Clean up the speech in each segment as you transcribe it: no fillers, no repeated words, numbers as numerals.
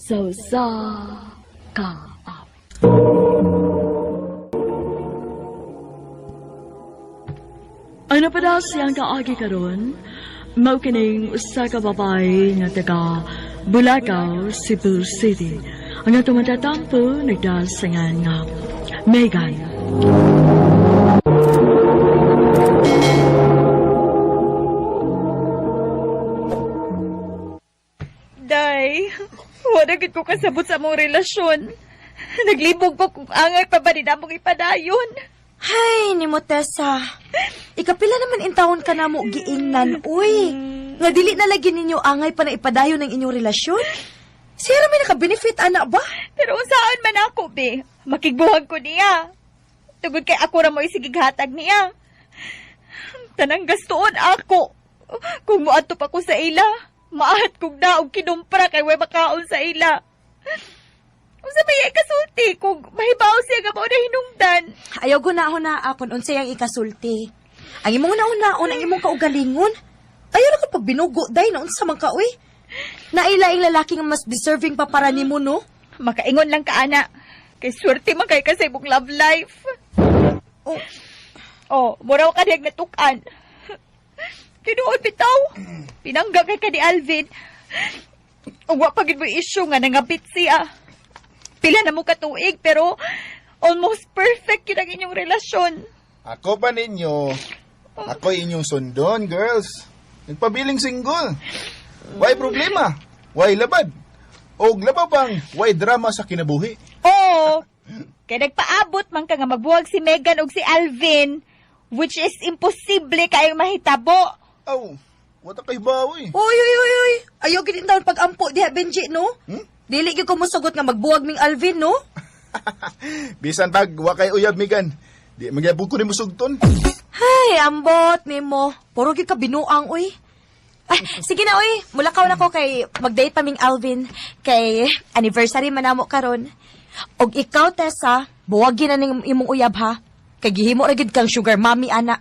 Sausa ka. Ano pa daw siyang kaagi karon? Mao kining usa ka babae nga taga Bulacau, Cebu City. Ang atong matatampo nagdasangan nga Megan. Day, wala gid ko kasabot sa mong relasyon. Naglibog pa kung angay pa ba din among ipadayon. Hay, ni mo Tessa. Ikapila naman intawon ka na mo giingnan, uy. Nga dili na lagi ninyo angay pa na ipadayon ng inyong relasyon. Siya may naka-benefit, anak ba? Pero saan man ako, be? Makigbuhag ko niya. Tugod kay ako ra mo isigighatag niya. Tanang gastuon ako. Kung muadto pa ko sa ila, maahat kong daog kinumpra kay way makaon sa ila. Unsa ba yung ikasulti kung mahibaw siya nga mao na hinungdan? Ayaw na akon unsay ang ikasulti. Ang imong nauna-un, ang imong kaugalingon. Ayaw na ko pag binugo, day, na unsa man ka, uy. Nailaing lalaki nga mas deserving pa para nimo, no? Makaingon lang ka, ana. Kay swerte man kay kasi mong love life. Muraw ka niyag natukan. Tinuod bitaw. Pinangga kay ka ni Alvin. Uwa pagid mo issue nga nangabit siya. Pila na mo katuig pero almost perfect yun ang inyong relasyon. Ako pa ninyo. Ako inyong sundon, girls. Nagpabiling single. Why problema? Why labad? O lababang, why drama sa kinabuhi? Oo. Kaya nagpaabot man ka nga magbuwag si Megan o si Alvin, which is imposible kayong mahitabo. Wata kay bawi. Uy. Ayaw gid intawon pag-ampo diha, Benji, no? Dili gyud ko musugot nga magbuwag ming Alvin, no? Bisan pag wakay uyab, Megan. Di magyabog ko ni musugton. Hay, ambot nimo. Puro gyud ka binuang, uy. Ay, sige na, uy. Mulakaw na ko kay mag-date pa ming Alvin. Kay anniversary man namo karon. Og ikaw, Tessa, buwagin na ning imong uyab, ha? Kay gihimo ra gid kang sugar mommy, ana.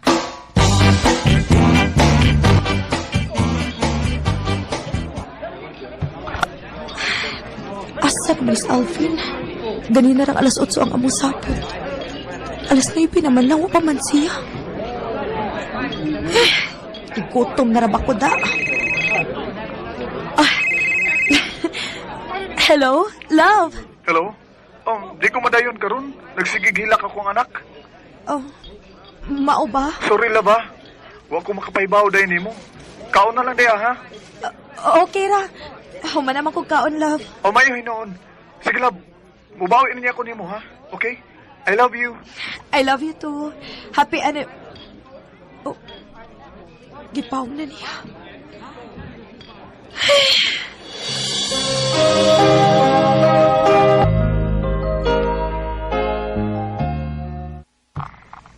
Asa ka, Miss Alvin? Ganina rang alas 8 ang among sapot. Alas 9 naman lang, pa man siya. Igutom na rabak ko da. Hello, love. Hello? Di ko madayon karon. Nagsigigilak ako ang anak. Mao ba? Sorry la ba? Wa ko makapaybaw dayon nimo. Kaon na lang diya, ha? Okay ra. Human naman kong kaon, love. Mayo hinoon. Sige, love. Mubawi niya ako nimo, ha? Okay? I love you. I love you too. Happy Gipaw na niya.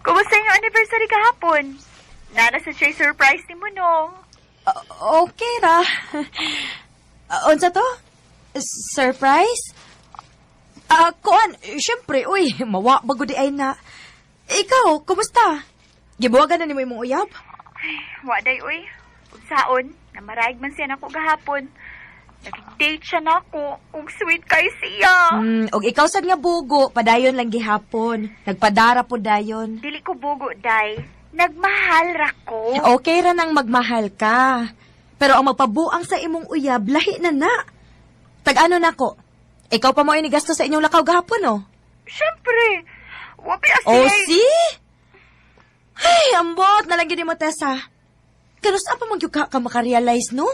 Kumusta yung anniversary kahapon? Nana sa siya surprise ni mo, no? Okay ra. Unsa to? Surprise? Kuan, syempre, uy, mawa bago di ay na. Ikaw, kumusta? Gibuwagan na ni mo imong uyab? Waday, uy. Saon, na maraig man siya nako gahapon. Nag-date siya nako. Ug sweet kay siya. Og ikaw sad nga bugo, padayon lang gihapon. Nagpadara po dayon. Dili ko bugo, day. Nagmahal ra ko. Okay ra nang magmahal ka. Pero ang magpabuang sa imong uyab, lahi na na. Tag-ano nako? Ikaw pa mo inigasto sa inyong lakaw gahapon, no? Siyempre. Wapi asi. Oh, see? Ay, ambot. Nalagyan ni mo, Tessa. Kanus pa magyug ka makarealize, no?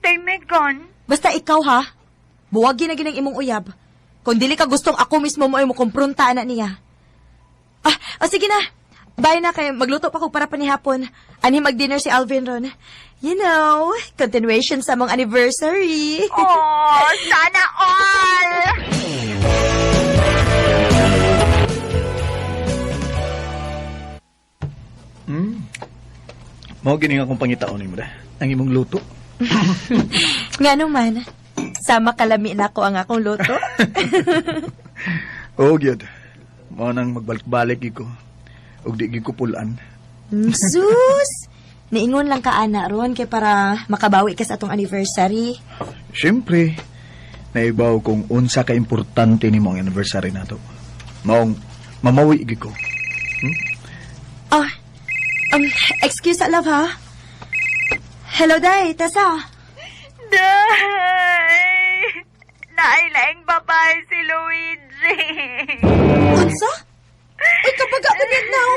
Day, Megan. Basta ikaw, ha? Buwagin na ginang imong uyab. Kung dili ka gustong ako mismo mo ay mo kumpronta na niya. Sige na. Bye na kay magluto pa ko para panihapon. Ani mag-dinner si Alvin ron. You know, continuation sa mong anniversary. Oh, sana all! Mao gini akong pangitaon nimo da. Ang imong luto. Nga naman, sama kalami na ko ang akong luto. Oh, gyud. Mao nang magbalik-balik ko. Ug di gyud ko pulan. Sus! Niingon lang ka, ana, ron, kay para makabawi ka sa atong anniversary. Siyempre, naibaw kung unsa ka importante ni mong anniversary nato. Maong mamawi gid ko. Ah, excuse love ha? Hello, Day. Tessa. Day! Nailaing babae si Luigi. Unsa? Uy, kapaga mo now.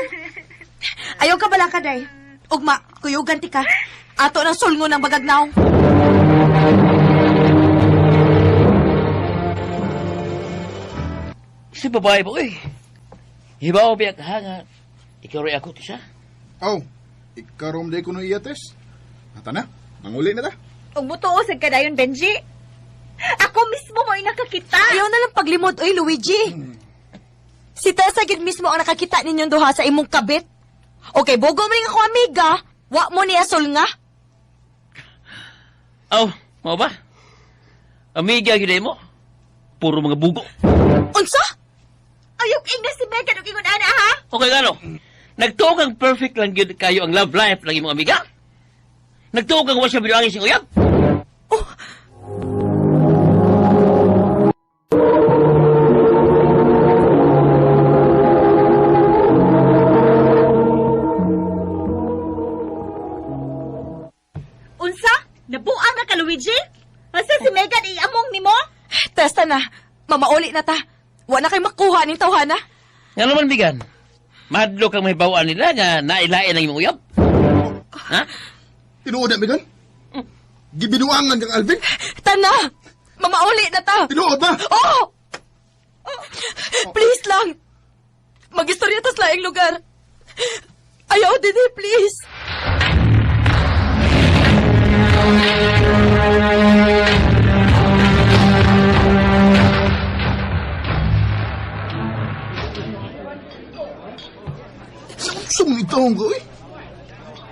Ayaw ka bala ka, Day. Ugma, kuyugan ti ka. Ato ng sulngo ng bagagnaw. Si babae po eh. Hibaw biyak ha nga. Ikaw rin ako siya. Oh, ikarom day ko no iyates. Ata na, manguli na ta. Ug mutuosag ka dayon, Benji. Ako mismo mo nakakita. Ayaw na lang paglimod, oy, Luigi. Si Tessa gid mismo ang nakakita ninyong duha sa imong kabit. Okay, bogo mo rin ako, amiga. Wa mo ni asol nga. Oh, mau ba? Amiga gid mo. Puro mga bugo. Unsa? Ayaw ing si Megan ug ingon ana ha. Okay gano? Nagtugang perfect lang gyud kayo ang love life ng imong amiga. Nagtugang wa siya binuangin sing uyab. Unsa? Nabuang na ka, Luigi? Asa si Megan iamong nimo? Testa na. Mamauli na ta. Wa na kay makuha ning tawhana. Nga naman bigan. Madlo kang mahibawaan nila nga nailain ang imong uyab. Ha? Tinuod na, Megan? Gibinuangan kang Alvin? Tana! Mamauli na ta. Tinuod ba? Oh! Please lang. Mag-istorya tas laing lugar. Ayaw din please. Sumong itaong ko eh.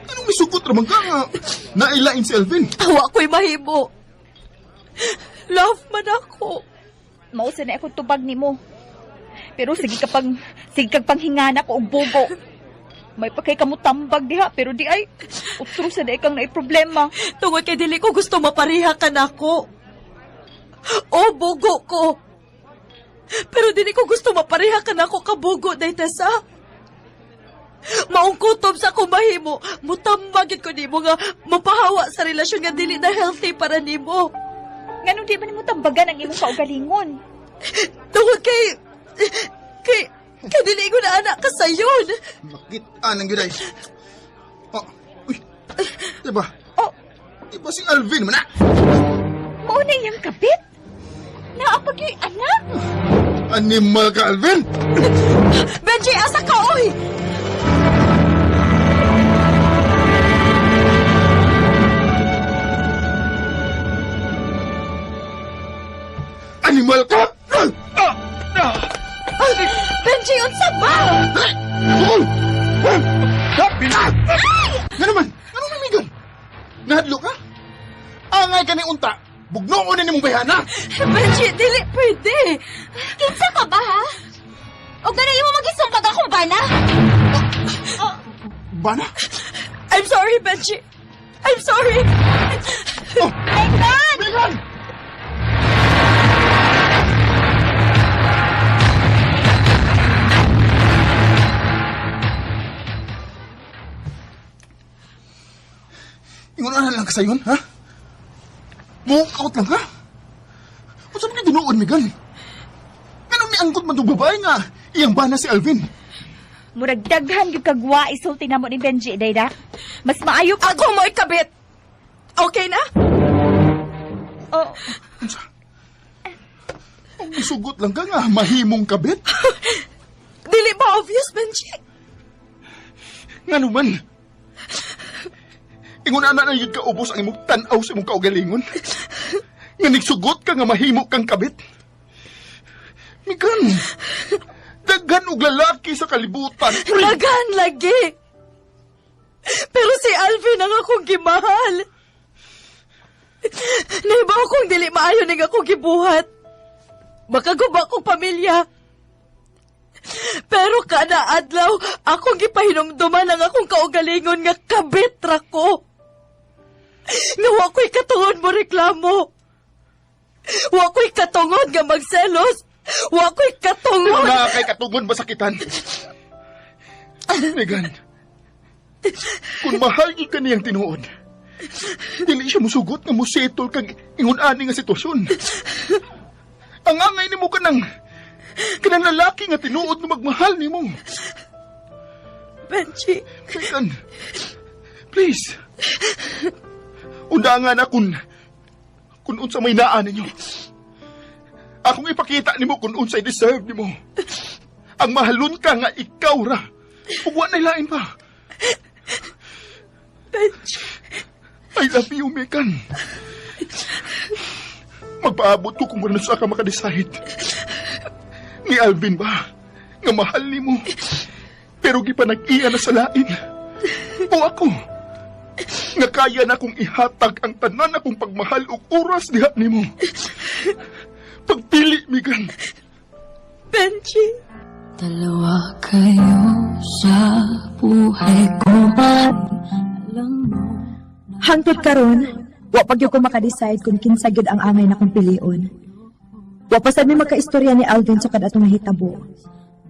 Anong misugot naman ka nga? Nailain si Alvin. Tawa ko'y mahimo. Love man ako. Mausa na akong tubag nimo. Pero sige kag panghingana ko og bugo. May pa kay kamutambag diha pero di ay utro sa day kang naay problema. Tungod kay dili ko gusto mapareha ka nako. O bugo ko. Pero dili ko gusto mapareha ka nako kabugo day Tessa. Maong kutob sa kumahimo, mutambagin ko nimo nga mapahawa sa relasyon nga dili na healthy para nimo. Nganong di ba nimo tambagan ang imong kaugalingon? Tungod kay dili ko na anak ka sayon. Makita ng giday. Oh, uy. Diba? Oh, Diba si Alvin man na? mao na iyang kabit? Naapag yung anak? Animal ka, Alvin! Benji, asa ka, oy! Animal ka! Benji, unsa ba? Nga naman! Anong namigan? Nahadlo ka? Angay ka ni unta! Bugnoon na ni mong bayana! Benji, dili pwede. Kinsa ka ba, ha? O gano'n mo mag-isumpag akong bana? Bana? I'm sorry, Benji. I'm sorry. Oh! Megan! Megan! Ingon na lang ka sayon, ha? Mukhaot lang ka? O saan ka dinuon, Megan? Ganun ni angkot man itong babae nga. Iyang bana si Alvin. Murag daghan yung kagwa isulti na mo ni Benji, Dayda. Mas maayo pa. Ako mo ikabit. Okay na? Oh, Ang sugot lang ka nga, mahimong kabit. Dili ba obvious, Benji? Nga naman. Ingon na yun ka ubos ang imong tanaw sa imong kaugalingon. Nga nagsugot ka nga mahimo kang kabit. Mikan, daghan og lalaki sa kalibutan. Lagan lagi. Pero si Alvin ang akong gimahal. Naibaw kong dili maayo ning akong gibuhat. Makaguba kong pamilya. Pero kada adlaw, akong gipahinumduman ang akong kaugalingon nga kabit ra ko. Nga wa ko'y katuon mo reklamo. Wa ko'y katungod nga magselos. Wa ko'y katungod. Nga kay katugod masakitan. Megan, kung mahal gyud ka niyang tinuod, dili siya musugot nga musetol kag ingon-ani nga sitwasyon. Ang angay nimo kanang lalaki nga tinuod nga magmahal nimo. Benji, Megan, please. Undangan na kung unsa may naan ninyo. Akong ipakita nimo kung unsay deserve nimo. Ang mahalon ka nga ikaw ra. Ug wa nay lain pa. Benji. I love you, Megan. Magpaabot ko kung ano sa ka makadecide. Ni Alvin ba? Nga mahal nimo. Pero gipanag-iya na sa lain. O ako? Nga kaya na kong ihatag ang tanan akong pagmahal ug oras diha nimo. Pagpili, Megan. Benji. Dalawa kayo sa buhay ko. Alam mo. Hangtod karon, wa pa gyud ko makadecide kung kinsa gyud ang angay na kong pilion. Wa pa sad mi magkaistorya ni Alvin sukad atong nahitabo.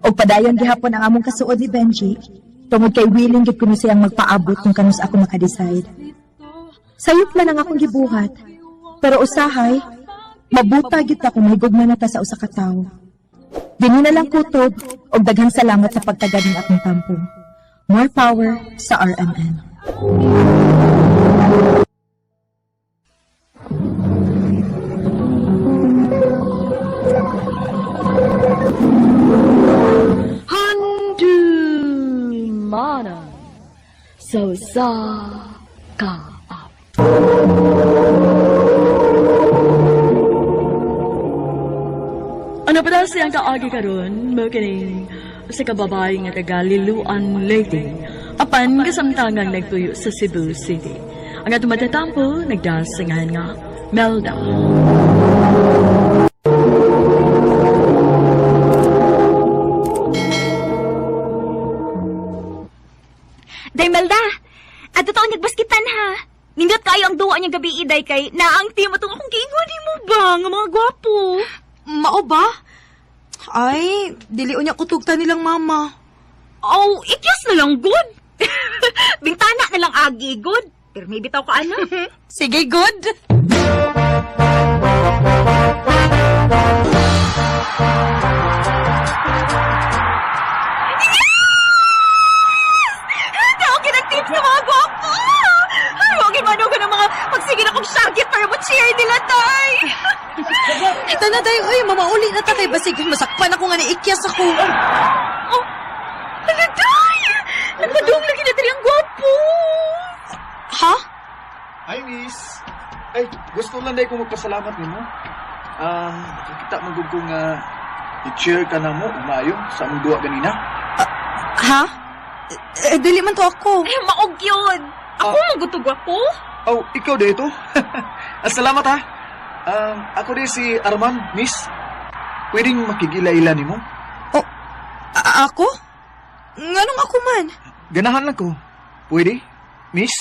Og padayon gihapon ang among kasuod ni Benji, tungod kay willing gyud kuno siyang magpaabot kung kanus ako makadecide. Sayop man ang akong gibuhat, pero usahay, mabuta gyud ta kung mahigugma na ta sa usa ka tawo. Dini na lang kutob og daghang salamat sa pagtagad ng akong tampo. More power sa RMN. Mana so sa ka up. Ano pa siyang kaagi karon mo kining sa kababay nga taga Liluan Lady apan kasamtangang nagtuyo sa Cebu City. Ang atong matatampo nagdasingan nga Melda. Day Melda, ato taon nagbaskitan ha. Nindot kayo ang duwa niya gabi iday kay naangti mo itong akong giingoni mo ba nga mga gwapo. Mao ba? Ay, dili unya kutugta nilang mama. Oh, ikyas na lang good. Bintana na lang agi good. Pero may bitaw ka ano. Sige, good. Okay na tips ng mga gwapo. Ay, huwag imanugan ng mga pagsige na kong syagit para mo-cheer nila, tay. Ito na tayo, uy, mamauli na ta kay basig masakpan ako nga ni ikyas ako. Oh, hala, tay. Nagpadung lagi na tayo ang gwapo. Ha? Hi, miss. Ay, gusto lang dahil kong magpasalamat nimo. Kita magug kong i-cheer ka na mo, umayo, sa among duwa ganina. Ha? Dili man to ako. Ay, maog yun. Ako magutog gwapo. Oh, ikaw dito? Salamat ha. Ako din si Arman, miss. Pwedeng makigila-ila nimo? Oh, ako? Nganong ako man? Ganahan lang ko. Pwede, miss?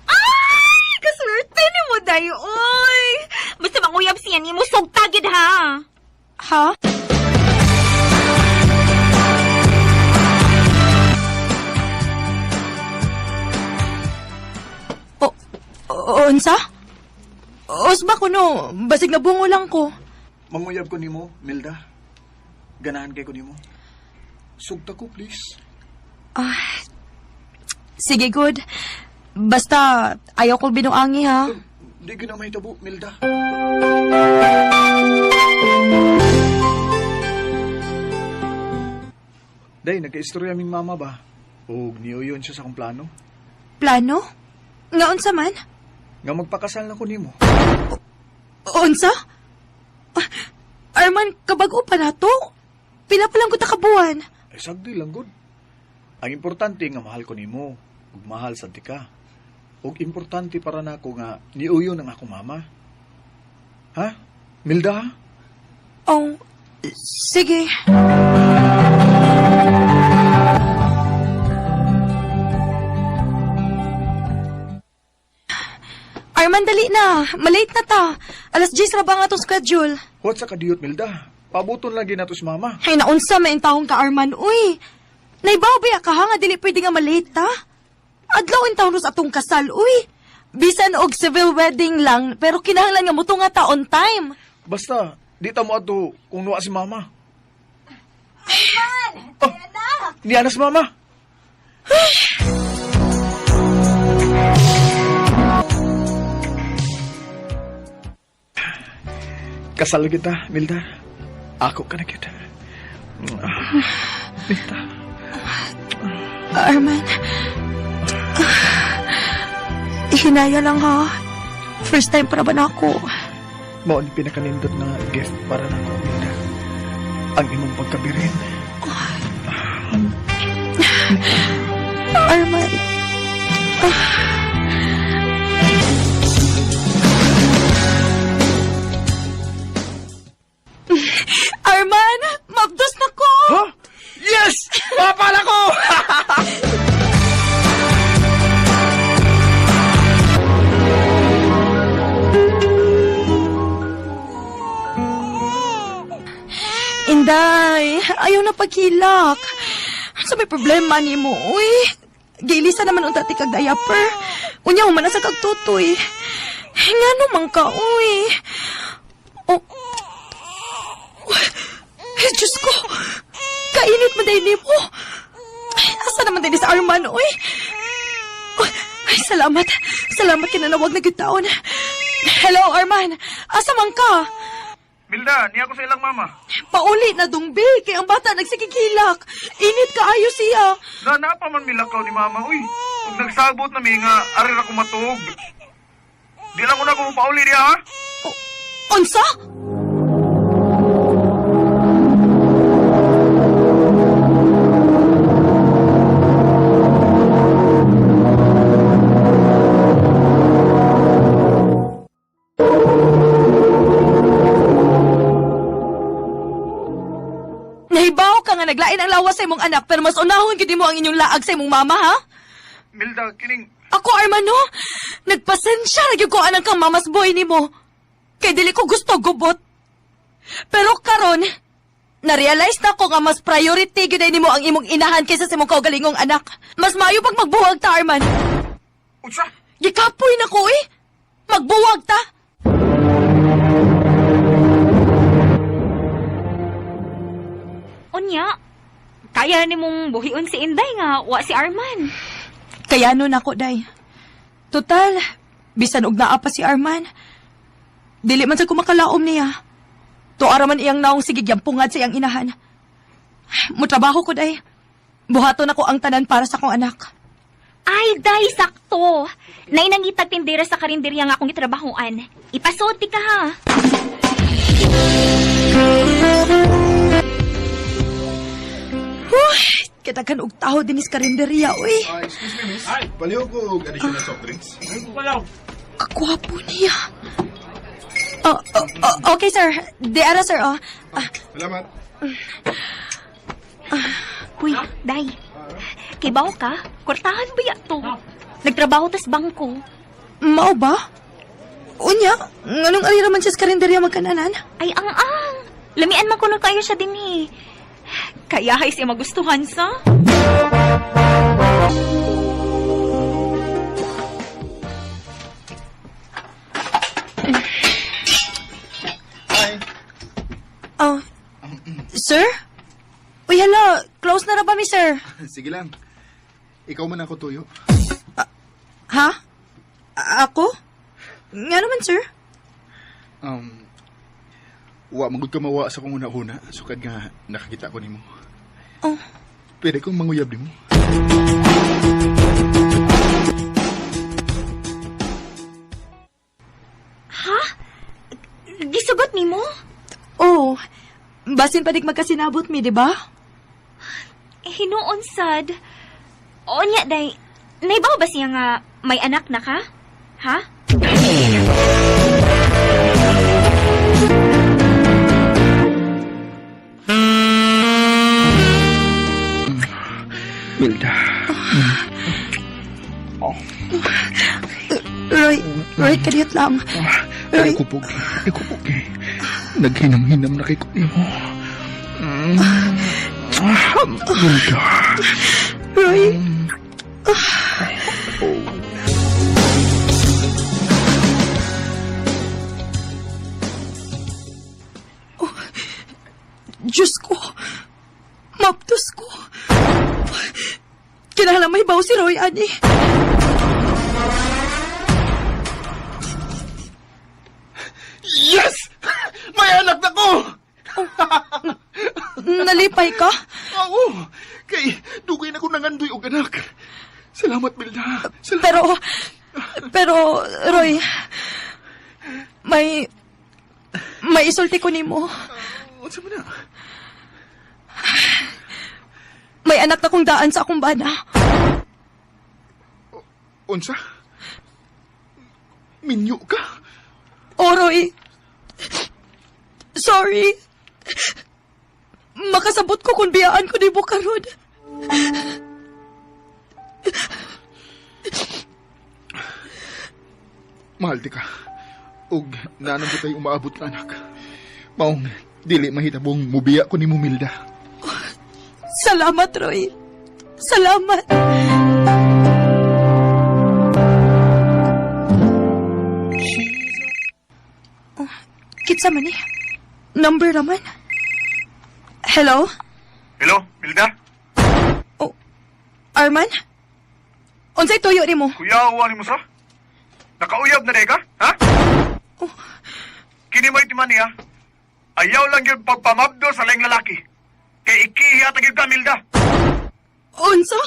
Ay, kaswerte ni mo, day, oy. Basta manguyab siya ni mo, sugtagid ha. Ha? Unsa? Os ba kuno? Basig na bungo lang ko. Manguyab ko nimo, Milda. Ganahan kay ko nimo. Sugta ko, please. Sige, good. Basta, ayaw ko binuangi, ha? Di ko na mahitabo, Milda. Day, nagka-istorya aming mama ba? O niuyon siya sa akong plano? Plano? Nga unsa man? Nga magpakasal na ko nimo. Unsa? Arman, kabago pa na to? Pila pa lang ko takabuan. Eh, sagdi lang, good. Ang importante nga mahal ko nimo. Ug mahal sa tika. Ug importante para nako nga niuyon ang akong mama. Ha? Milda, ha? Oh, sige. Arman, dali na. Malate na ta. Alas 10 ra ba nga itong schedule? What sa kadiyot, Milda? Pabuton lagi na to si mama. Ay, naunsa may taong ka, Arman. Uy, naibaw ba ka ha nga dili pwede nga malate ta? Adlaw in taon sa atong kasal, uy. Bisan og civil wedding lang, pero kinahanglan nga mo to nga ta on time. Basta, di ta mo ato kung nuwa si mama. Arman! Oh, niya na si mama. Kasal kita, Milda. Ako ka na kita. Milda. Arman. Ihinaya lang ha. First time para ba na ako? Mao ni pinakanindot na gift para na ko, Milda. Ang imong pagkabirin. Arman. Arman! Mabdos na ko! Huh? Yes! Papala ko! Inday, ayaw na paghilak. Sa may problema ni mo, uy. Gilisa naman unta ti kag diaper. Unya man sa kag tutoy. Ngano man ka, uy. Oh. Ay, Diyos ko. Kainit man dahil ni mo. Asa naman din sa Arman, uy. Ay, salamat. Salamat kinanawag na gitaon. Hello, Arman. Asa man ka? Milda, niya ko sa ilang mama. Pauli na dungbi, kay ang bata nagsikikilak. Init ka ayo siya. Pa man milakaw ni mama, uy. Kung nagsabot na mi nga, arir ako matug. Di lang ko na kung pauli niya, ha? Unsa? Nahibaw ka nga naglain ang lawas sa imong anak pero mas unahon gid mo ang inyong laag sa imong mama, ha? Milda, kining... Ako, Armando, nagpasensya na gyud ko anang kang mamas boy nimo. Kay dili ko gusto gubot. Pero karon, na-realize na ko nga mas priority gyud nimo ang imong inahan kaysa sa imong kaugalingong anak. Mas maayo pag magbuwag ta, Arman. Utsa? Gikapoy na ko, eh. Magbuwag ta. Unya, kaya ni mong buhion si Inday nga, wa si Arman. Kaya nun ako, day. Total, bisan og naa pa si Arman. Dili man sa kumakalaom niya. Tuara man iyang naong sige gyampungan sa iyang inahan. Mutrabaho ko, day. Buhaton ako ang tanan para sa kong anak. Ay, day, sakto. Nay nangitag tindera sa karinderya nga akong itrabahoan. Ipasoti ka, ha? Kitagan og taho dinis karinderya, uy. Excuse me, miss. Palihog ko og additional soft drinks. Kagwapo niya. Okay, sir. Di ara, sir, oh. Salamat. Uy, day. Kibaw ka? Kurtahan ba to? Nagtrabaho tas bangko. Mao ba? Unya, nganong alira man siya sa karinderya magkananan? Ay, ang. Lamian man kuno kayo siya din eh. Kaya hay siya magustuhan sa? Hi. Oh, sir? Uy, hala, close na ra ba mi, sir? Sige lang. Ikaw man ako tuyo. Ha? Ako? Nga naman, sir? Wa magud ka mawa sa kong una-una. Sukad nga nakakita ko nimo. Oh. Pwede kong manguyab nimo. Ha? Gisugot ni mo? Oh, basin pa dik magkasinabot mi, di ba? Hinuon sad. O niya, day. Naibaw ba siya nga may anak na ka? Ha? Milda. Roy, Roy, kadiyot lang. Roy, Ikupog. Naghinam-hinam na kay ko nimo. Milda. Roy. Oh, Diyos ko. Maptos ko. Kinahanglan may baw si Roy, ani. Yes! May anak na ko! Nalipay ka? Oo! Kay, dugay na ko nangandoy og anak. Salamat, Milda. Salamat. Pero, Roy, may isulti ko nimo. Unsa man na? May anak na kong daan sa akong bana. Unsa? Minyo ka? Oh, Roy. Sorry. Makasabot ko kung biyaan ko ni Bukarod. Mahal di ka. Og nanang ko tayo umaabot na anak. Maong, dili mahitabong mubiya ko ni Mumilda. Salamat, Roy. Salamat. Oh, kitsa man eh. Number naman. Hello? Hello, Milda? Oh, Arman? Unsay tuyo ni mo? Kuya, uwa ni mo sa? Nakauyab na ka? Ha? Oh. Kini mo itiman niya. Ayaw lang yun pagpamabdo sa laing lalaki. Kay ikihiya tagid ka, Milda. Unsa?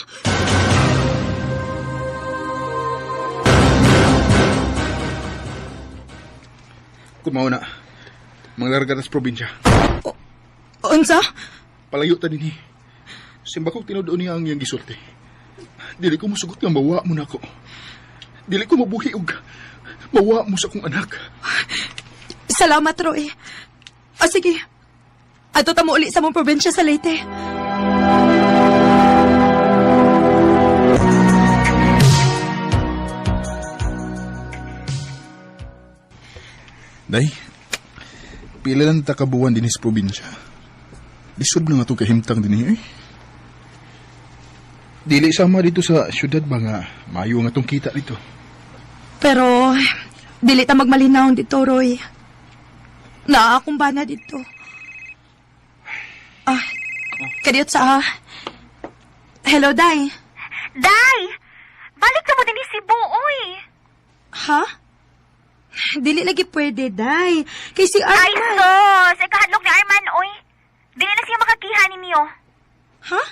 Kumaw na. Manglarga na sa probinsya. Unsa? Palayo ta din Simba ko tinudoon niya ang iyang gisulti. Dili ko musugot nga mawa mo na ako. Dili ko mabuhi og mawa mo sa kong anak. Salamat, Roy. Sige. Ato ta mo uli sa mong probinsya sa Leyte. Day, pila lang takabuan din sa probinsya. Lisod na nga ito kahimtang din eh. Dili sama dito sa syudad ba nga mayo nga tong kita dito. Pero, dili ta magmalinaw dito, Roy. Naa akong bana dito. Kadiyot sa... Hello, Day. Day! Balik ka mo din si Buoy. Ha? Dili lagi pwede, Day. Kay si Ay, Arman. sos! Ikahadlok ni Arman, oy. Dili na siya makakiha ninyo. Ha?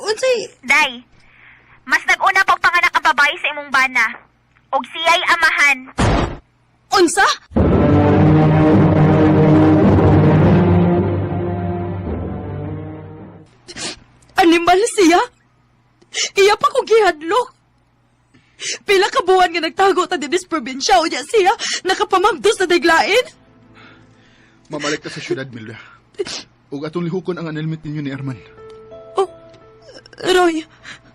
Unsay... Day, mas nag-una pag panganak ang babae sa imong bana. Og siya'y amahan. Unsa? Animal siya? Iya pa kong gihadlok. Pila ka buwan nga nagtago ta din sa probinsya o niya siya nakapamamdos na daglain? Mamalik ka sa syudad, Milda. Ug atong lihukon ang annulment ninyo ni Arman. Oh, Roy,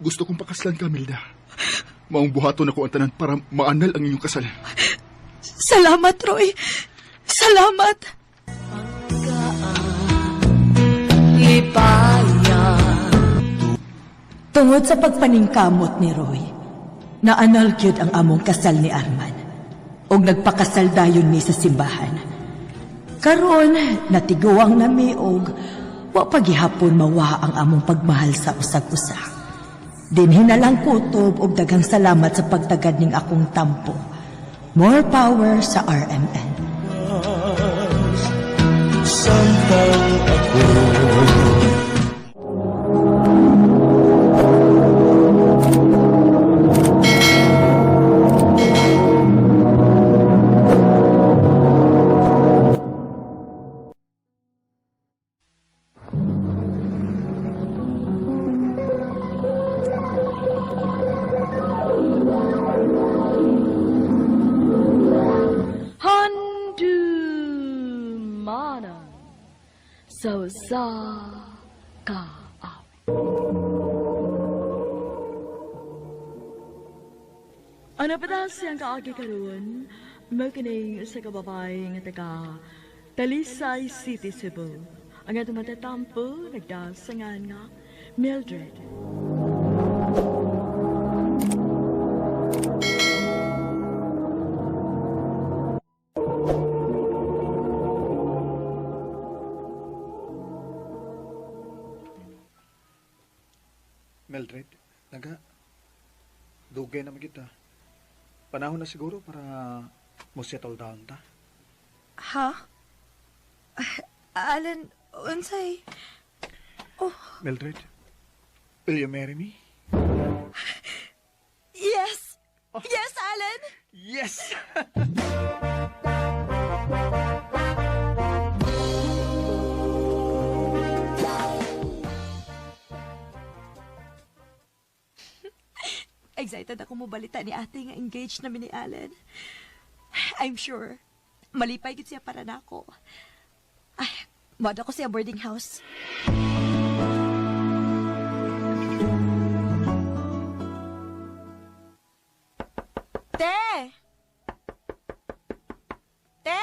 Gusto kong pakaslan ka, Milda. Maong buhaton ako ang tanan para maanal ang inyong kasal. salamat, Roy. Salamat. Tungod sa pagpaningkamot ni Roy, naanal gyud ang among kasal ni Arman. Og nagpakasal dayon mi sa simbahan. Karon natiguang nami og wa pagihapon mawa ang among pagmahal sa usag-usa. Dinhi na lang kutob og daghang salamat sa pagtagad ning akong tampo. More power sa RMN. Handumana so sa ka Ano pa daw siyang kaagi karon? Makining sa kababay nga taga Talisay City, Cebu. Ang atong matatampo, nagdasangan nga, Mildred. Mildred, dugay naman kita. Panahon na siguro para mo settle down ta. Ha? Alan, unsay? Mildred, will you marry me? Yes! Yes, Alan! Yes! Excited ako mo balita ni ate nga engaged namin ni Alan. I'm sure, malipay gid siya para nako. Ay, mad ako siya boarding house. Te! Te!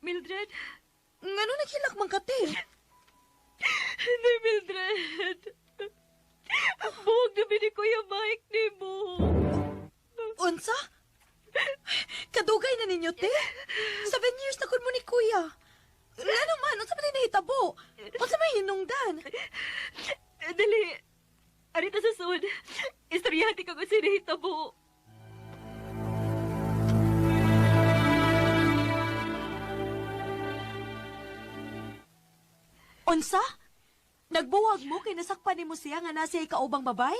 Mildred? Ngano naghilak man ka, te? Hindi, Mildred. Buhog na ni Kuya Mike ni mo. Unsa? Kadugay na ninyo, te? 7 years na kun mo ni kuya. Ano man, unsa man nahitabo? Unsa may hinungdan? Dali. Arita sa sud. Istoryahati ka kung sinahitabo. Unsa? Nagbuwag mo kay nasakpan nimo siya nga nasa ikaubang babay?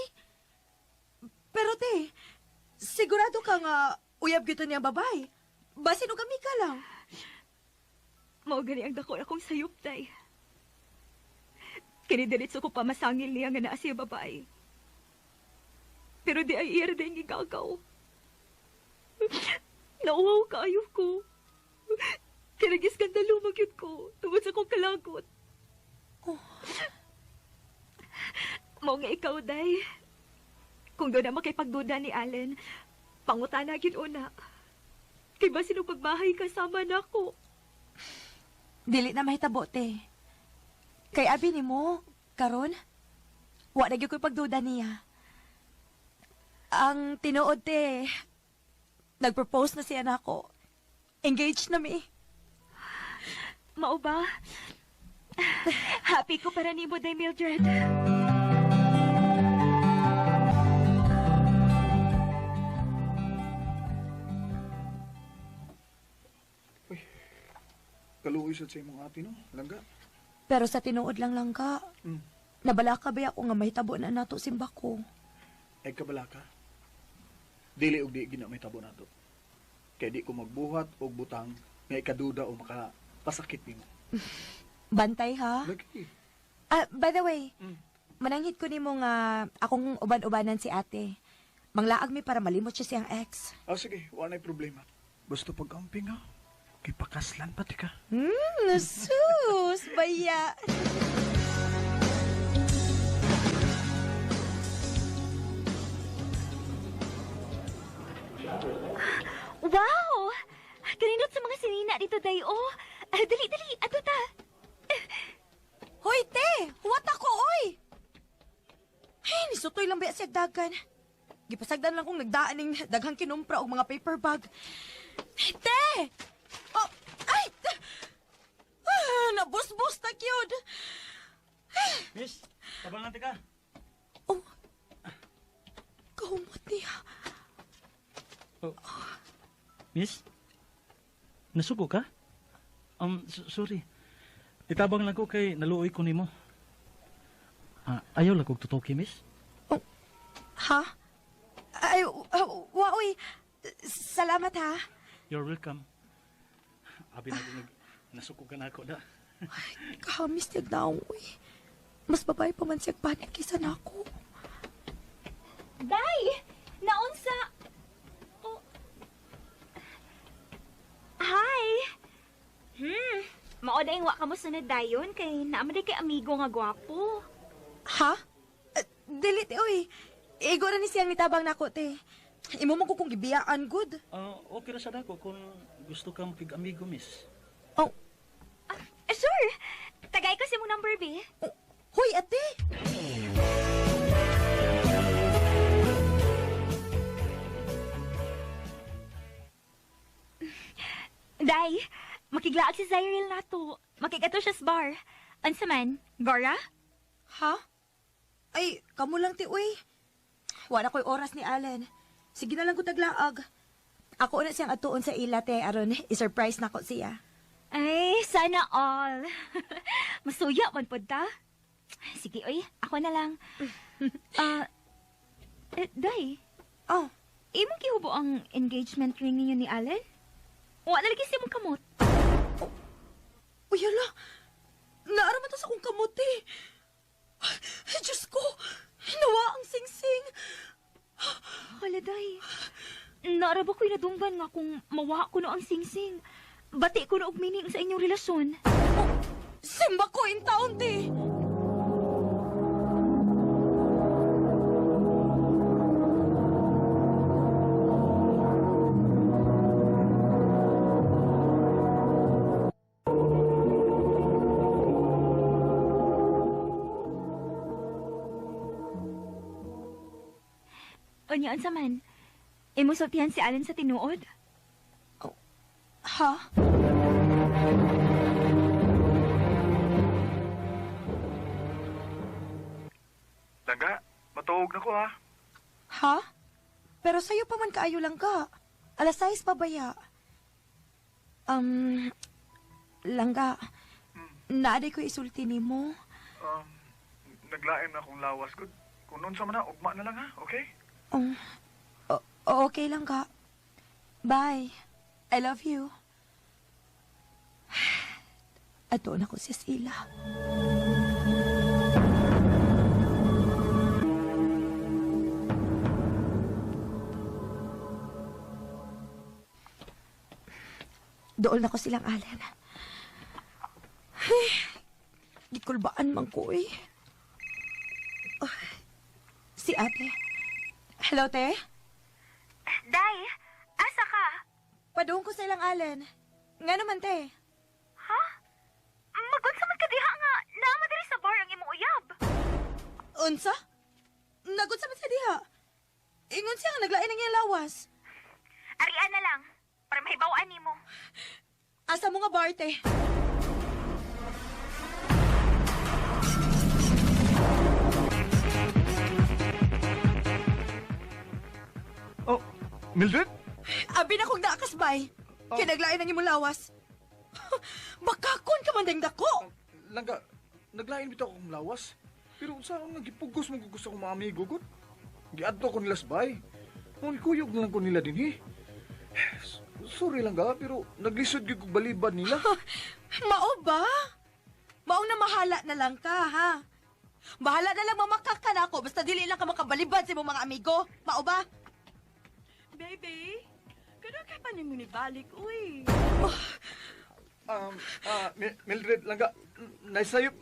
Pero te, sigurado ka nga uyab gyud niya babay. Basin og kami ka lang. Mao gani ang dako akong sayop, tay. Kini diretso ko pamasangil niya nga naa siya babae. Pero di ay iya rin gigagaw. Nauwaw kaayo ko. Kaya nag-iskandalo magyud ko tungod sa kong kalagot. Mao nga ikaw, day. Kung doon na makipagduda ni Allen, pangutana gyud una. Kay ba sino pagbahay kasama nako? Dili na mahitabo te. Kay abi nimo karon wa na gyud ko'y pagduda niya. Ang tinuod te, nagpropose na siya nako. Engaged na mi. Mao ba? Happy ko para nimo, day, Mildred. Kaluoy sa imong ate, no? Langga. Pero sa tinuod lang ka, nabala ka ba ako nga mahitabo na nato simba ko? Ay kabala ka. Dili og di gina may tabo nato. Kay di ko magbuhat og butang nga ikaduda o makapasakit nimo. Bantay ha? Lagi. By the way, mananghit ko nimo nga akong uban-ubanan si ate. Manglaag mi para malimot siya siyang ex. Sige, wala problema. Basta pag-amping ha. Kay pakaslan pati ka. Sus, baya. Wow! Kaninot sa mga sinina dito, day, oh. Dali, ato ta. Hoy, te! Huwat ako, oy! Ay, nisutoy lang ba siya dagan? Gipasagdan lang kong nagdaan ng daghang kinumpra o mga paper bag. Te! Oh, ay! Nabus-bus na cute! Miss, tabangan ka. Oh, kahumot niya. Miss, nasuko ka? Sorry. Itabang lang ko kay naluoy ko nimo. Ayaw lang kong tutoki, miss. Oh, ha? Ay, waoy. Salamat, ha? You're welcome. Abi na ko nasuko ka na ako da. Ay, kahamis niya na uy. Mas babae pa man siya panik kaysa na ako. Day! Naunsa? Oh. Hi! Mao dayong wa ka mo sunod dayon kay naman kay amigo nga gwapo. Ha? Dili, te, uy. Igo na ni siyang nitabang nako, te. Imo mo ko kung gibiyaan, good. Okay ra sa dako kung gusto kang pig-amigo, miss. Oh, Sure. Tagay ko si mong number, B. huy, ate. Day, makiglaag si Zyril na to. Makigato siya sa bar. Ansa man, Gora? Ha? Ay, kamo lang, te, uy. Wala ko'y oras ni Allen. Sige na lang ko taglaag. Ako na siyang atuon sa ila, te, aron i-surprise na ko siya. Ay, sana all. Masuya man po ta. Sige, oy, ako na lang. Day, Oh, imong gihubo ang engagement ring ninyo ni Allen? Wala lagi si mong kamot. uy, hala. Naaraman ta sa kong kamuti. Ay, Diyos ko. Hinawa ang sing-sing. Hala, Day. Naaraba ko'y nadunggan nga kung mawa ko no ang sing-sing. Bati ko na og meaning sa inyong relasyon. Simba ko in taon, te. Unyaan sa man, imusultihan si Allen sa tinuod. Ha? Langga, matuog na ko ha. Ha? Pero sa'yo pa man kaayo lang ka. Alas 6 pa baya. Langga, naaday ko isulti ni mo. Naglain na akong lawas ko. Kung noon sa mana, ugma na lang ha, okay? Okay lang ka. Bye. I love you. Ato na ko si Sila. Dool na ko silang Allen. Ay, di kulbaan man ko eh. Oh, si ate. Hello, te? Day, asa ka? Padoon ko silang Allen. Nga naman, te. Ha? Magod sa magkadiha nga. Naama diri sa bar ang imong uyab. Unsa? Nagot sa diha. Ingon siya nga naglain ng iyang lawas. Arian na lang. Para mahibawaan nimo. Asa mo nga bar, te? Oh, Mildred? Abi na kong nakasbay. Kinaglain ng imong lawas. Bakakon ka man ding dako. Langga, naglain bitaw akong lawas. Pero sa akong nagipugos mo gusto kong mga amigo ko. Giadto ko nila sabay. Nung kuyog na lang ko nila din Sorry lang ga, pero naglisod yung balibad nila. Mao ba? Mao na mahala na lang ka, ha? Bahala na lang mamakak ka na ako, basta dili lang ka makabalibad sa imong mga amigo. Mao ba? Baby, kano ka pa nimo ni balik, uy? Mildred, langga, naisayop.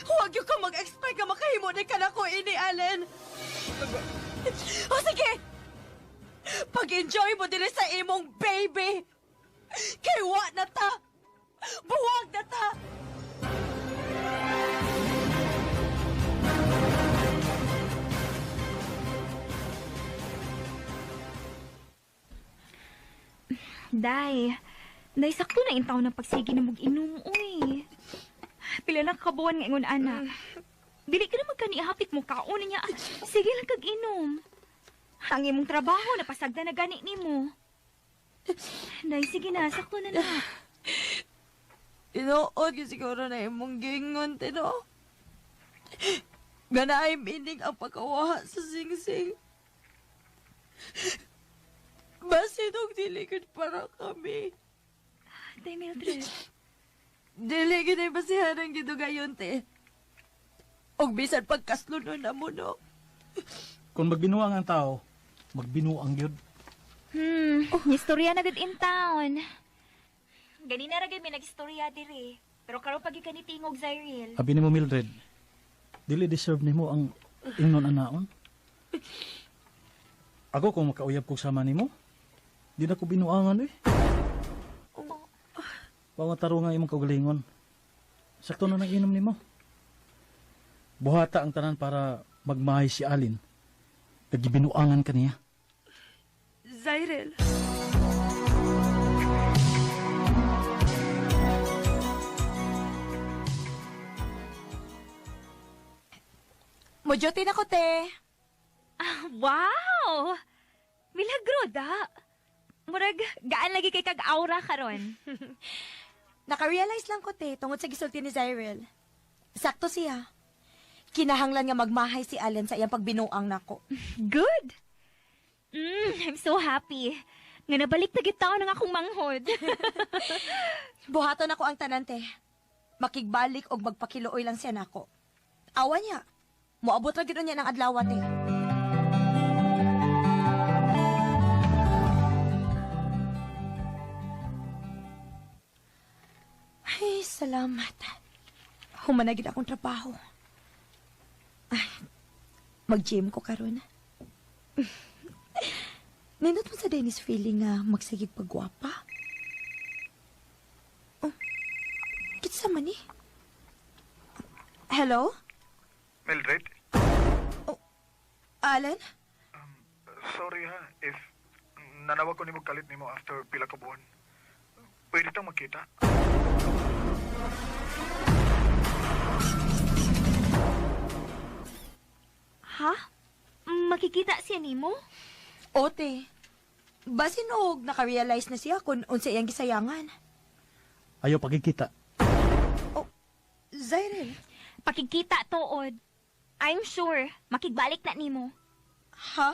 Huwag yung ka mag-expect ka makahimo na ka na ko ini, Allen. O sige! Pag-enjoy mo din sa imong baby! Kay wa na ta! Buwag na ta! Day, naisakto na intaw ng pagsigi na mag-inom, uy. Pila na kabuan nga ingon, ana. Dili ka na magkaniahapit mo kaon niya. Sige lang kag-inom. Ang imong trabaho, napasagda na gani ni mo. Day, sige na, sakto na na. Inood yung siguro na imong gingon, tino. Ganaay mining ang pagkawaha sa sing-sing. Basidog diligid para kami. Day, Mildred. Diligid ay basihan ang gidugayon, te. Og bisan pagkaslunon na mo, no? Kung magbinuang ang tao, magbinuang yun. Istorya na good in town. Ganina ra gyud may nagistorya diri. Pero karon pagi ka ni tingog, Zyril. Abi nimo Mildred. Dili deserve nimo ang ingnon anaon. Ako kung makauyab ko sama nimo, di na ko binuangan eh. Pangutaro nga imong kaugalingon. Sakto na nag-inom nimo. Buhata ang tanan para magmahay si Alin. Nagibinuangan ka niya. Zyril. Mujotin ako, te. Wow! Milagro da. Murag, gaan lagi kay kag-aura karon. Naka-realize lang ko, te, tungod sa gisulti ni Zyril. Sakto siya. Kinahanglan nga magmahay si Allen sa iyang pagbinuang nako. Good! I'm so happy. Nga nabalik na gitaw ng akong manghod. Buhaton ako ang tanante. Makigbalik og magpakiluoy lang siya nako. Awa niya. Moabot ra gyud niya ng adlaw te. Ay, salamat. Humanagid akong trabaho. Ay, mag-gym ko karon. Nindot mo sa Dennis feeling nga magsigig pagwapa? Oh, kitsa man eh. Hello? Mildred? Alan? Sorry ha, if nanawag ko ni mo kalit ni mo after pila ka buwan. Pwede tang magkita. Ha? Makikita siya nimo? Ote. Basin og naka-realize na siya kung unsa iyang gisayangan. Ayaw pagkikita. Zyril. Pakikita tuod. I'm sure, makigbalik na nimo. Ha?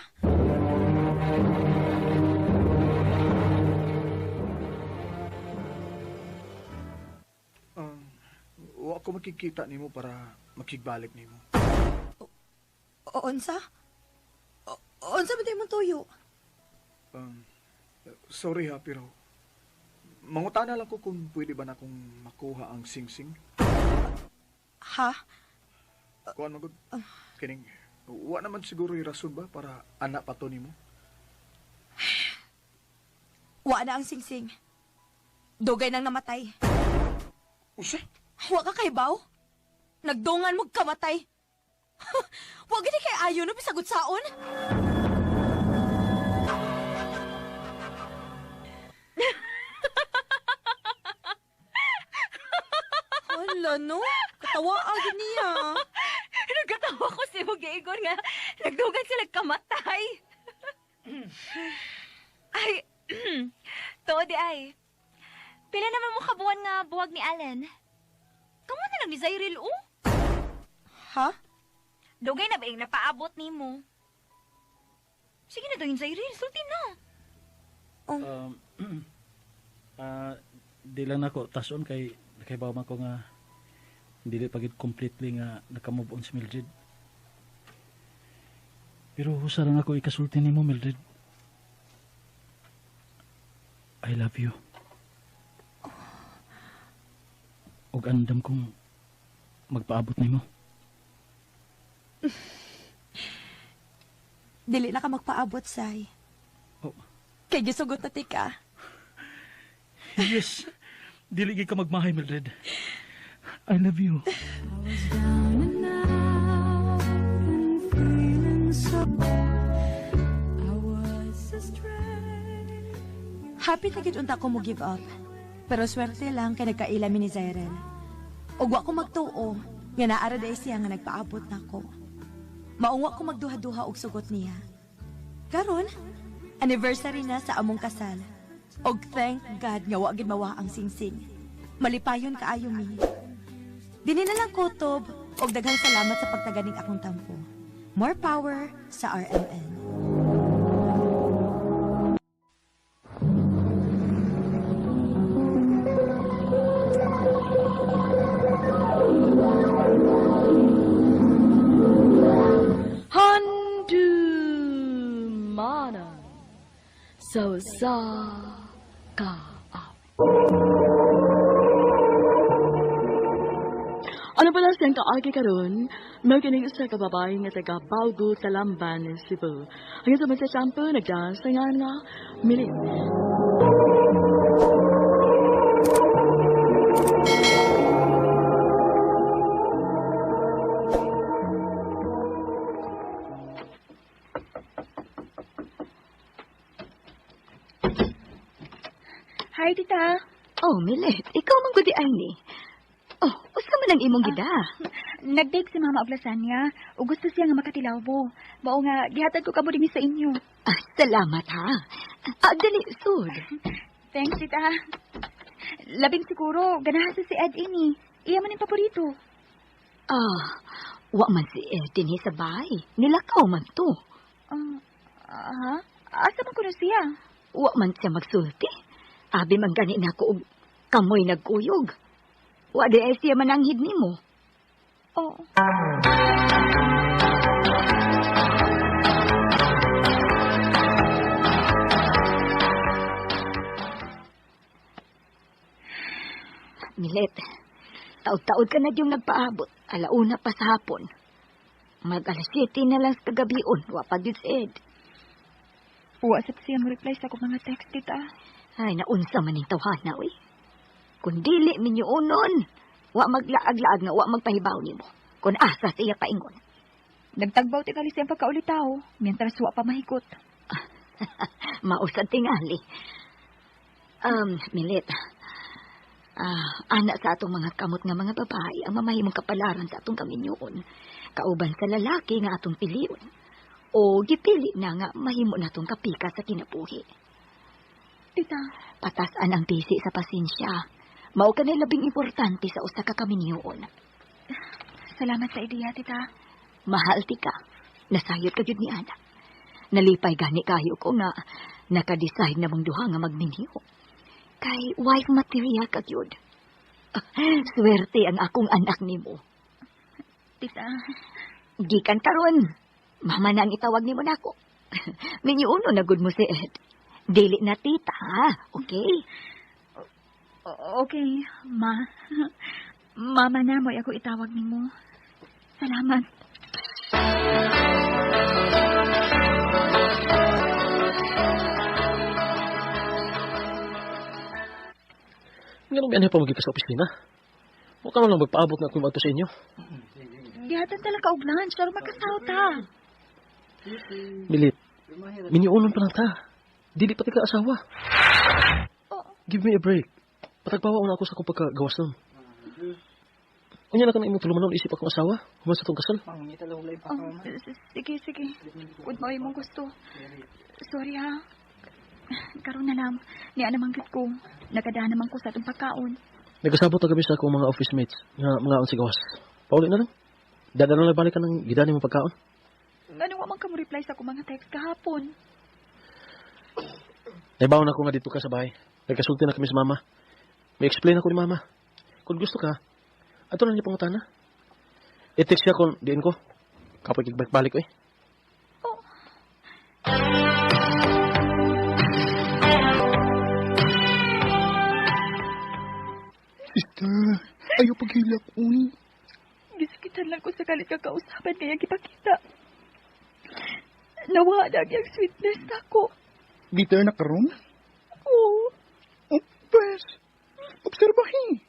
Wa ko makikita nimo para makigbalik nimo. Unsa? Unsa man tayo mong tuyo? Sorry ha, pero mangutana lang ko kung pwede ba na akong makuha ang sing-sing. Ha? Kuan magod. Kining wa naman siguro yung rason ba para anak pa to nimo. Wa na ang singsing. Dugay nang namatay. Usa? Wa ka kay baw? Nagdungan mo kamatay. Wa gid kay ayo no bisagot saon. Hala no, katawa agad niya. Nagkatawa ko si Igor nga nagdugan sila kamatay. Ay, Todi ay. Pila naman mo kabuan nga buwag ni Allen? Kamu na lang ni Zyril, oh? Ha? Dugay na ba yung napaabot ni mo? Sige na daw yung Zyril, sulti na. Di lang ako tason kay nakaibaw man ko nga dili pagid completely nga naka-move on si Mildred. Pero husa lang ako ikasulti nimo, Mildred. I love you. Og andam kong magpaabot nimo. Dili na ka magpaabot, Say. Oh. Kay gisugot na tika. Yes. Dili gyud ka magmahay, Mildred. I love you. Down and out and feeling so I was astray. Happy na gid unta ko mo give up. Pero swerte lang kay nagkaila mi ni Zyril. Og wa ko magtuo nga naara day siya nga nagpaabot nako. Maungwa ko magduha-duha og sugot niya. Karon, anniversary na sa among kasal. Og thank God nga wa gid mawa ang singsing. Malipayon kaayo mi. Dili na lang kutob og daghang salamat sa pagtaganing akong tampo. More power sa RMN. Mana so sa ka. Ano pala siyang kaagi karon? May kining sa kababay nga taga Baugo, Talamban, Cebu. Hanggang sa magsasampo, nagdasangan nga, milit. Hi, tita. Oh, Milet, ikaw man gudi ay ni. Oh, usa man ang imong gida. Nag-date si Mama og lasagna o gusto siya nga makatilawbo. Mao nga gihatag ko kamo dinhi sa inyo. Ah, salamat ha. Ah, dali, sud. Thanks, tita. Labing siguro ganahan sa si Ed ini. Iya man yung paborito. Ah, wa man si Edin sa bahay. Nilakaw man to. Asa man kuno siya? Wa man siya magsulti. Abi man gani na ko og kamoy nagkuyog. Wa di ay siya mananghid nimo. Oh. Milet, taod-taod ka na yung nagpaabot. Alauna pa sa hapon. Mag-alas 7 na lang sa kagabion. Wa pa gyud si Ed. Wa sa siya mo reply sa akong mga text, tita. Ay, naunsa man yung tawhana, oy. Kung dili minyo unon, wa maglaag-laag nga wa magpahibaw nimo. Kung asa siya paingon. Nagtagbaw ti kali siyang pagkaulitaw, mientras wa pa mahikot. Mausad tingali. Milet, anak sa atong mga kamot nga mga babae ang mamahimong kapalaran sa atong kaminyoon. Kauban sa lalaki nga atong pilion. O gipili na nga mahimo natong kapika sa kinabuhi. Tita, Patasan ang bisi sa pasensya. Mao ka na labing importante sa usa ka kaminyoon. salamat sa ideya, tita. Mahal ti ka. Nasayot ka jud ni anak. Nalipay gani kayo ko nga naka-decide na mong duha nga magminyo. Kay wife material ka jud. Swerte ang akong anak nimo. Tita, Gikan karon. Mama na ang itawag nimo nako. Minyuno na gud mo si Ed. Dili na tita, ha? Okay? okay, ma. Mama na mo ako itawag nimo. Salamat. Nga nung ganyan pa magiging sa opisina. Huwag ka lang magpaabot na kung mato sa inyo. Gihatan talaga og lunch, pero magkasaw ta. Milit, miniunon pa lang ta. Dili pati ka asawa. Give me a break. Patagpawa na ako sa akong pagkagawas nun. Kunya na ka na imong tulumanon isip akong asawa. Human sa itong kasal. Sige. Kung mo imong gusto. Sorry ha. Karon na lang. Niya namang git ko. Nagadaan naman ko sa itong pagkaon. Nagkasabot na kami sa akong mga office mates nga mga on si gawas. Pauli na lang. Dada na lang balik ka ng gidani mong pagkaon. Ano man ka mo reply sa akong mga text kahapon? Naibaw na ako nga dito ka sa bahay. Nagkasulti na kami sa mama. May explain ako ni mama. Kung gusto ka, ato lang niya pangutana. I-text siya kung diin ko. Kapag balik ko eh. Sister, ayaw paghilak, uy. Gisikitan lang ko sa kalit kakausapan kaya gipakita. Nawala yung sweetness ako. Bitter na karon? Oo. Oh, pwes. Obserbahin.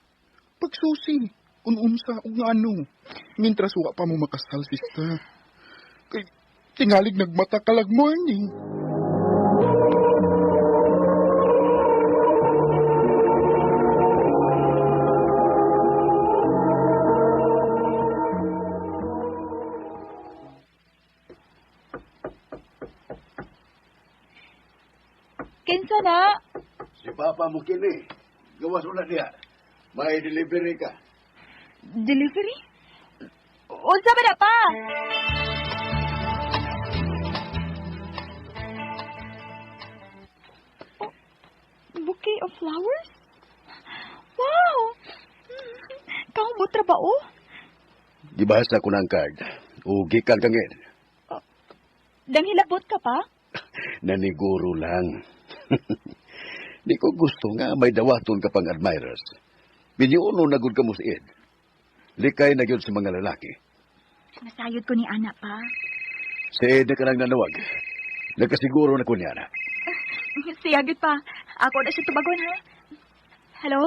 Pagsusi. Ununsa o nga ano. Mintras wa pa mo makasal, sister. Kay tingalig nagmata kalag morning. Kinsa na? Si Papa mo kini. Gawas ulit niya. May delivery ka. Delivery? Unsa ba na pa? Oh, bouquet of flowers? Wow! Kau mo trabaho? Gibahasa ko ng card. O gikan kangin. Dang hilabot ka pa? Naniguro lang. Di ko gusto nga may dawaton ka pang admirers. Binyuno na gud ka mo si Ed. Likay na yun sa mga lalaki. Nasayod ko ni Ana pa. Si Ed na ka lang nanawag. Nagkasiguro na ko niya na. Siyagit pa. Ako na siya tubagon, ha? Hello?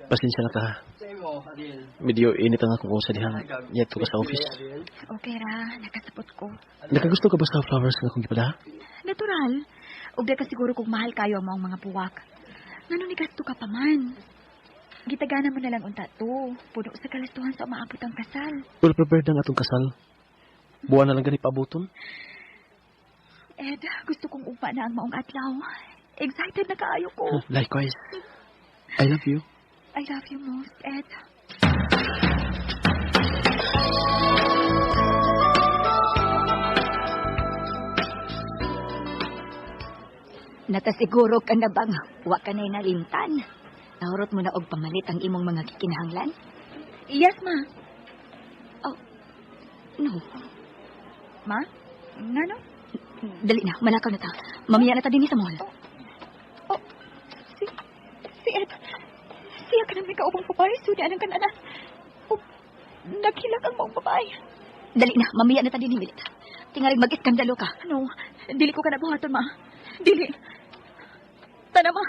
Pasensya na ka. Medyo init ang akong usa dihang yet ko ka sa office. Okay ra, nakasapot ko. Nakagusto ka ba sa flowers nga akong gipada? Natural. Ug ka siguro kung mahal kayo ang maong mga buwak. Ngano ni gasto ka pa man? Gitagana mo na lang unta to. Puno sa kalastuhan sa maabot ang kasal. Well prepared ang atong kasal. Buwan na lang gani pabuton. Ed, gusto kong upa na ang maong adlaw. Excited na kaayo ko. Likewise. I love you. I love you most, Ed. Nakasiguro ka na bang wa ka na'y nalimtan? Nahurot mo na og pamalit ang imong mga kikinahanglan? Yes, ma. Oh, no. Ma? Ngano? Dali na, manakaw na ta. Mamaya na ta din sa mall. Si Ed. Siya ka na may kaubang babae. Sudi anang kanana. Oh, naghilak ang maong babae. Dali na, mamaya na ta din himilit. Tingaring mag-iskandalo ka. No, dili ko ka na buhaton, ma. Dili. Tana, ma.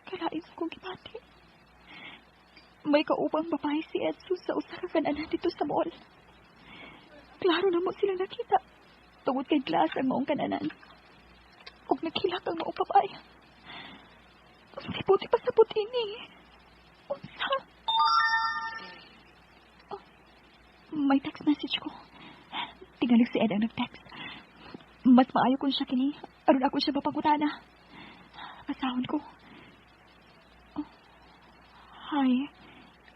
Kalain kong gibati. May kaubang babae si Edsus sa usa ka kananan dito sa mall. Klaro na mo sila nakita. Tungod kay glass ang maong kananan. Ug naghilak ang maong babae. Si puti pa sa puti ni. Unsa? Oh, may text message ko. Tingalig si Ed ang nag-text. Mas maayo kung siya kini. Aron ako siya mapagutana. Kasahon ko. Oh. Hi.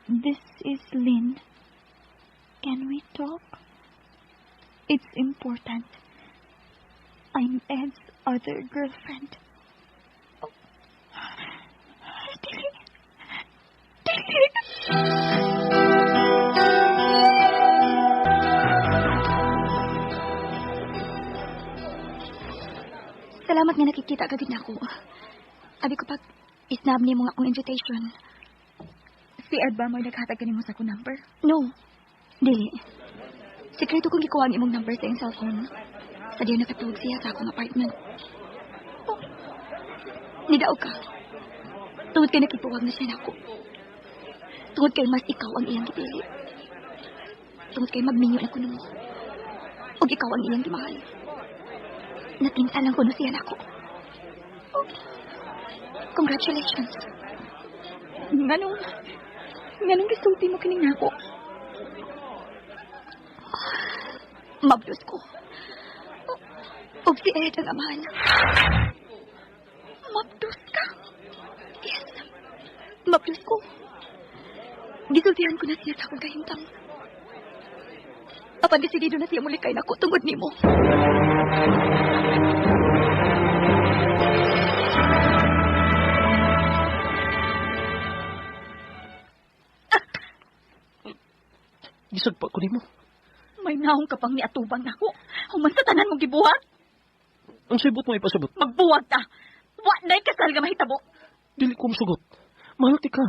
This is Lynn. Can we talk? It's important. I'm Ed's other girlfriend. Oh. Dili. Salamat nga nakikita ka din ako. Abi ko pag isnab niya mga akong invitation. Si Ed ba may naghatag mo sa akong number? No. Dili. Sekreto kong gikuha ang imong number sa iyong cellphone. Sa diyan nakatawag siya sa akong apartment. Oh. Nidaog ka. Tungod kay nakipuwag na siya na ako. Tungod kay mas ikaw ang iyang gipili. Tungod kay magminyo na ko na mo. O ikaw ang iyang gimahal. Natinsa lang ko na siya na ako. Oh. Congratulations. Nganong gisulti mo kining nako? Mablos ko. Og si Ed ang amahan. Mabdos ka? Yes. Mablos ko. Gisultihan ko na siya sa akong kahintang. Apan desidido na siya mulikay na ko tungod nimo. Gisag pa ko nimo. May naong ka pang niatubang nako. Human sa tanan mong gibuhat. Ang sibot mo ipasabot. Magbuwag ta. Wa na'y kasal nga mahitabo. Dili ko masugot. Mahal ti ka.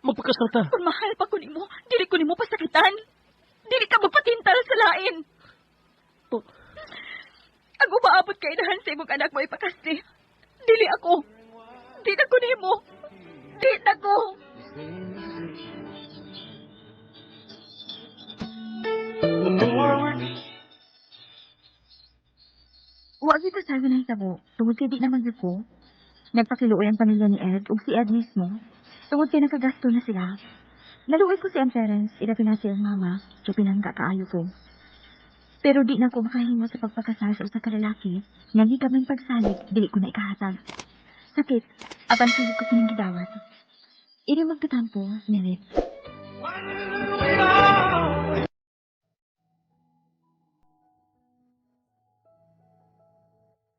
Magpakasal ta. Kung mahal pa ko nimo, dili ko nimo pasakitan. Dili ka magpatintal sa lain. Oh. Ang umaabot kay inahan sa imong anak mo ipakasti. Dili ako. Di na ko nimo. Di na ko. Wa kita sabi na hitabo. Tungod kay di naman ko. Nagpakiluoy ang pamilya ni Ed ug si Ed mismo. Tungod kay nakagasto na sila. Naluoy ko si ang parents, ilabi na si ang mama, so pinangga kaayo ko. Pero di na ko makahimo sa pagpakasal sa usa ka lalaki, nga di kaming pagsalig, dili ko na ikahatag. Sakit, apan sigig ko kining gidawat. Iri magtatampo, Nelit.